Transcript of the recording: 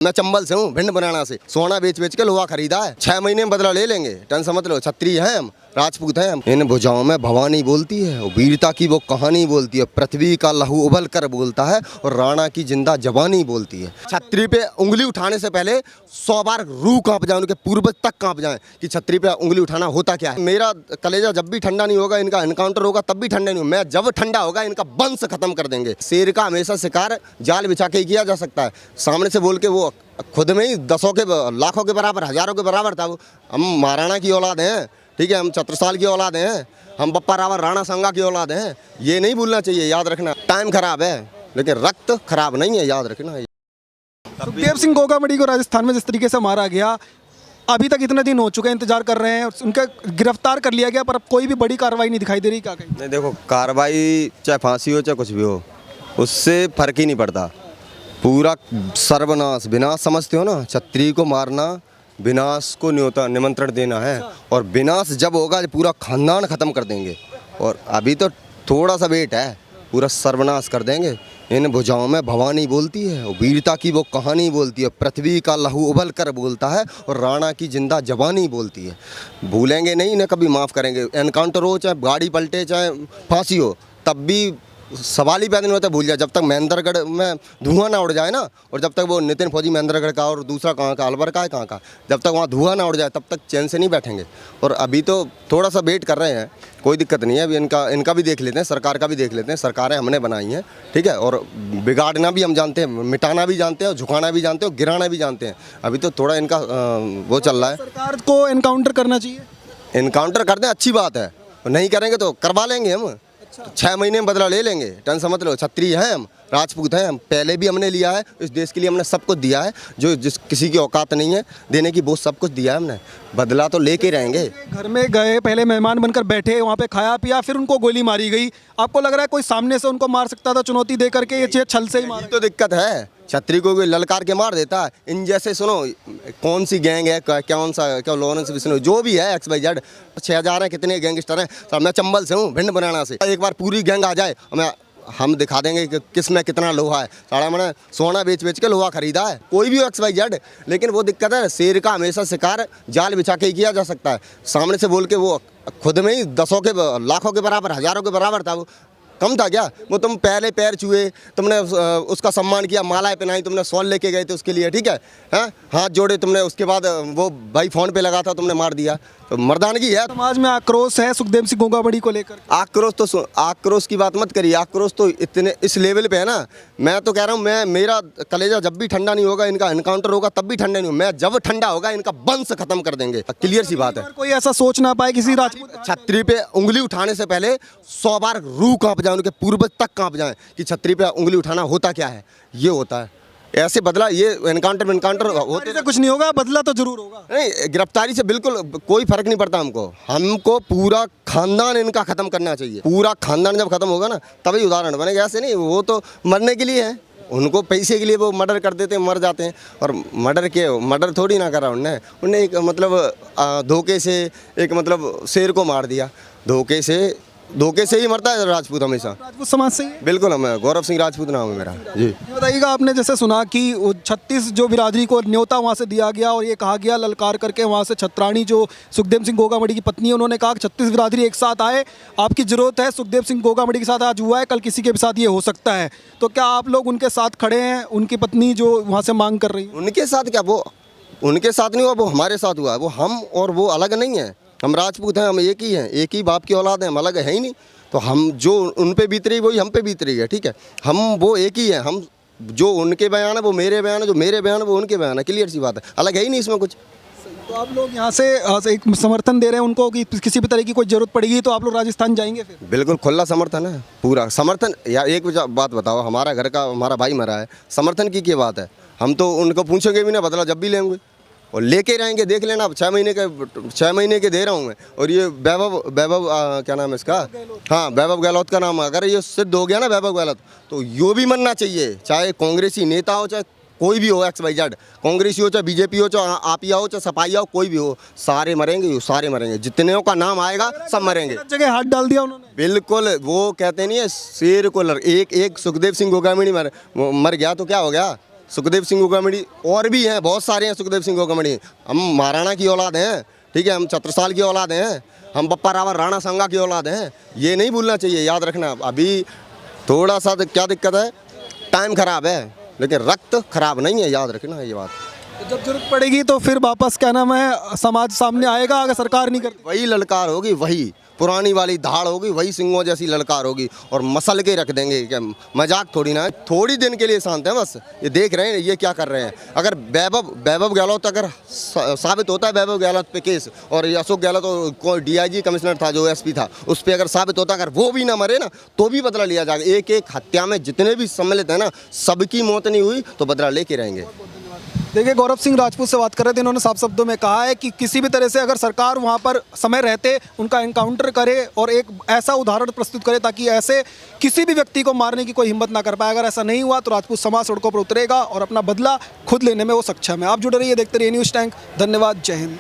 मैं चंबल से हूँ, भिंड बनाना से। सोना बेच बेच के लोहा खरीदा है, 6 महीने में बदला ले लेंगे। टेंशन समझ लो, क्षत्रिय हैं हम, राजपूत हैं हम। इन भुजाओं में भवानी बोलती है, वीरता की वो कहानी बोलती है। पृथ्वी का लहू उबल कर बोलता है और राणा की जिंदा जवानी बोलती है। क्षत्रिय पे उंगली उठाने से पहले 100 बार रूह कांप जाए, उनके पूर्वज तक कांप जाए कि क्षत्रिय पे उंगली उठाना होता क्या है। मेरा कलेजा जब भी ठंडा नहीं होगा, इनका एनकाउंटर होगा तब भी ठंडा नहीं होगा। मैं जब ठंडा होगा इनका वंश खत्म कर देंगे। शेर का हमेशा शिकार जाल बिछा के ही किया जा सकता है। सामने से बोल के वो खुद में ही दसों के लाखों के बराबर, हजारों के बराबर था। हम महाराणा की औलाद हैं, ठीक है, हम छत्रसाल की औलाद हैं, हम बप्पा रावल राणा संगा की औलाद हैं। ये नहीं भूलना चाहिए, याद रखना। टाइम खराब है लेकिन रक्त खराब नहीं है, याद रखना। सुखदेव सिंह गोगामड़ी को राजस्थान में जिस तरीके से मारा गया, अभी तक इतने दिन हो चुके हैं, इंतजार कर रहे हैं, उनका गिरफ्तार कर लिया गया पर अब कोई भी बड़ी कार्रवाई नहीं दिखाई दे रही। क्या कहें? नहीं देखो, कार्रवाई चाहे फांसी हो चाहे कुछ भी हो, उससे फर्क ही नहीं पड़ता। पूरा सर्वनाश, विनाश समझते हो ना। क्षत्रिय को मारना विनाश को न्योता निमंत्रण देना है, और विनाश जब होगा पूरा खानदान खत्म कर देंगे। और अभी तो थोड़ा सा वेट है, पूरा सर्वनाश कर देंगे। इन भुजाओं में भवानी बोलती है, वीरता की वो कहानी बोलती है। पृथ्वी का लहू उबल कर बोलता है और राणा की जिंदा जवानी बोलती है। भूलेंगे नहीं, इन्हें कभी माफ़ करेंगे। एनकाउंटर हो चाहे गाड़ी पलटे चाहे फांसी हो, तब भी सवाल ही पैदा नहीं होता भूल जाए। जब तक महेंद्रगढ़ में धुआं ना उड़ जाए ना, और जब तक वो नितिन फौजी महेंद्रगढ़ का और दूसरा कहाँ का अलवर का है कहाँ का, जब तक वहाँ धुआं ना उड़ जाए तब तक चैन से नहीं बैठेंगे। और अभी तो थोड़ा सा वेट कर रहे हैं, कोई दिक्कत नहीं है। अभी इनका भी देख लेते हैं, सरकार का भी देख लेते हैं। सरकारें हमने बनाई हैं, ठीक है, और बिगाड़ना भी हम जानते हैं, मिटाना भी जानते हैं, झुकाना भी जानते हैं और गिराना भी जानते हैं। अभी तो थोड़ा इनका वो चल रहा है। सरकार को एनकाउंटर करना चाहिए। इनकाउंटर कर दें, अच्छी बात है। नहीं करेंगे तो करवा लेंगे हम। 6 महीने में बदला ले लेंगे। टेंशन समझ लो, क्षत्रिय हैं हम, राजपूत हैं हम। पहले भी हमने लिया है, इस देश के लिए हमने सब कुछ दिया है। जो जिस किसी की औकात नहीं है देने की, वो सब कुछ दिया है हमने। बदला तो लेके रहेंगे। घर में गए, पहले मेहमान बनकर बैठे, वहाँ पे खाया पिया, फिर उनको गोली मारी गई। आपको लग रहा है कोई सामने से उनको मार सकता था, चुनौती दे करके? ये चीज़ छल से ही मार तो दिक्कत है, क्षत्रिय को कोई ललकार के मार देता है। इन जैसे सुनो, कौन सी गैंग है, कौन सा क्या लॉरेंस विष्णु जो भी है, XYZ 6000 हैं, कितने गैंगस्टर हैं। सर मैं चंबल से हूँ, भिंड बनाना से। एक बार पूरी गैंग आ जाए, हम दिखा देंगे कि किस में कितना लोहा है। सारा मैंने सोना बेच बेच के लोहा खरीदा है। कोई भी हो XYZ, लेकिन वो दिक्कत है, शेर का हमेशा शिकार जाल बिछा के ही किया जा सकता है। सामने से बोल के वो खुद में ही दसों के लाखों के बराबर, हजारों के बराबर था। वो कम था क्या? वो तुम पहले पैर छुए, तुमने उसका सम्मान किया, मालाएं पहनाई, तुमने सॉल लेके गए थे उसके लिए, ठीक है, हाँ, हाथ जोड़े तुमने। उसके बाद वो भाई फ़ोन पे लगा था, तुमने मार दिया। तो मर्दानगी है। समाज में आक्रोश है सुखदेव सिंह गोगामड़ी को लेकर। आक्रोश की बात मत करिए। आक्रोश तो इतने इस लेवल पे है ना, मैं तो कह रहा हूँ, मेरा कलेजा जब भी ठंडा नहीं होगा, इनका एनकाउंटर होगा तब भी ठंडा नहीं होगा। मैं जब ठंडा होगा इनका वंश खत्म कर देंगे। क्लियर सी बात है। कोई ऐसा सोच ना पाए किसी राजपूत क्षत्रिय पे उंगली उठाने से पहले 100 बार रूह कांप जाए, उनके पूर्वज तक कांप जाए कि क्षत्रिय पे उंगली उठाना होता क्या है। ये होता है ऐसे बदला। ये एनकाउंटर होते से कुछ नहीं होगा, बदला तो जरूर होगा। नहीं, गिरफ्तारी से बिल्कुल कोई फर्क नहीं पड़ता हमको पूरा खानदान इनका खत्म करना चाहिए। पूरा खानदान जब खत्म होगा ना, तभी उदाहरण बनेगा। ऐसे नहीं, वो तो मरने के लिए है, उनको पैसे के लिए वो मर्डर कर देते हैं, मर जाते हैं। और मर्डर थोड़ी ना करा उनने एक मतलब धोखे से, एक मतलब शेर को मार दिया। धोखे से ही मरता है राजपूत हमेशा। राजपूत समाज से ही है? बिल्कुल, हम गौरव सिंह राजपूत नाम है मेरा जी। ये बताइएगा, आपने जैसे सुना कि 36 जो बिरादरी को न्योता वहाँ से दिया गया और ये कहा गया ललकार करके वहाँ से छत्राणी जो सुखदेव सिंह गोगामड़ी की पत्नी है, उन्होंने कहा कि 36 बिरादरी एक साथ आए, आपकी जरूरत है। सुखदेव सिंह गोगामड़ी के साथ आज हुआ है, कल किसी के भी साथ ये हो सकता है। तो क्या आप लोग उनके साथ खड़े हैं? उनकी पत्नी जो वहाँ से मांग कर रही है, उनके साथ क्या? वो उनके साथ नहीं हुआ, वो हमारे साथ हुआ है। वो हम और वो अलग नहीं है। हम राजपूत हैं, हम एक ही हैं, एक ही बाप की औलाद हैं, हम अलग है ही नहीं। तो हम जो उन पे बीत रही वही हम पे बीत रही है, ठीक है। हम वो एक ही हैं। हम जो उनके बयान है वो मेरे बयान है, जो मेरे बयान है वो उनके बयान है। क्लियर सी बात है, अलग है ही नहीं इसमें कुछ। तो आप लोग यहाँ से एक समर्थन दे रहे हैं उनको कि किसी भी तरह की कोई जरूरत पड़ेगी तो आप लोग राजस्थान जाएंगे फिर? बिल्कुल खुला समर्थन है, पूरा समर्थन। यार एक बात बताओ, हमारा घर का हमारा भाई मरा है, समर्थन की क्या बात है? हम तो उनको पूछेंगे भी ना, बदला जब भी लेंगे और लेके रहेंगे। देख लेना, अब 6 महीने के दे रहा हूँ मैं। और ये वैभव क्या नाम है इसका? हाँ, वैभव गहलोत का नाम। अगर ये सिद्ध हो गया ना वैभव गहलोत, तो यो भी मरना चाहिए। चाहे कांग्रेसी नेता हो, चाहे कोई भी हो, XYZ, कांग्रेसी हो चाहे BJP हो, चाहे आपिया हो चाहे सपाइया हो, कोई भी हो, सारे मरेंगे, सारे मरेंगे। जितने का नाम आएगा सब मरेंगे। जगह हाथ डाल दिया उन्होंने। बिल्कुल, वो कहते नहीं है शेर को एक सुखदेव सिंह गोगामड़ी मर गया तो क्या हो गया? सुखदेव सिंह गोगामड़ी और भी हैं, बहुत सारे हैं सुखदेव सिंह गोगामड़ी। हम महाराणा की औलाद हैं, ठीक है, हम छत्रसाल की औलाद हैं, हम बप्पा रावल राणा संगा की औलाद हैं। ये नहीं भूलना चाहिए, याद रखना। अभी थोड़ा सा क्या दिक्कत है, टाइम खराब है, लेकिन रक्त खराब नहीं है, याद रखना ये बात। जब जरूरत पड़ेगी तो फिर वापस क्या नाम है समाज सामने आएगा अगर सरकार नहीं करती। वही ललकार होगी, वही पुरानी वाली धाड़ होगी, वही सिंहों जैसी ललकार होगी और मसल के रख देंगे। क्या मजाक थोड़ी ना है, थोड़ी दिन के लिए शांत है बस। ये देख रहे हैं ये क्या कर रहे हैं। अगर वैभव गहलोत अगर साबित होता है, वैभव गहलोत पे केस, और ये अशोक गहलोत तो कोई DIG कमिश्नर था जो SP था, उस पर अगर साबित होता, अगर वो भी ना मरे ना, तो भी बदला लिया जाएगा। एक एक हत्या में जितने भी सम्मिलित है ना, सबकी मौत नहीं हुई तो बदला लेके रहेंगे। देखिए, गौरव सिंह राजपूत से बात कर रहे थे, इन्होंने साफ शब्दों में कहा है कि किसी भी तरह से अगर सरकार वहां पर समय रहते उनका एनकाउंटर करे और एक ऐसा उदाहरण प्रस्तुत करे ताकि ऐसे किसी भी व्यक्ति को मारने की कोई हिम्मत ना कर पाए। अगर ऐसा नहीं हुआ तो राजपूत समाज सड़कों पर उतरेगा और अपना बदला खुद लेने में वो सक्षम है। आप जुड़े रहिए, देखते रहिए न्यूज़ टैंक। धन्यवाद, जय हिंद।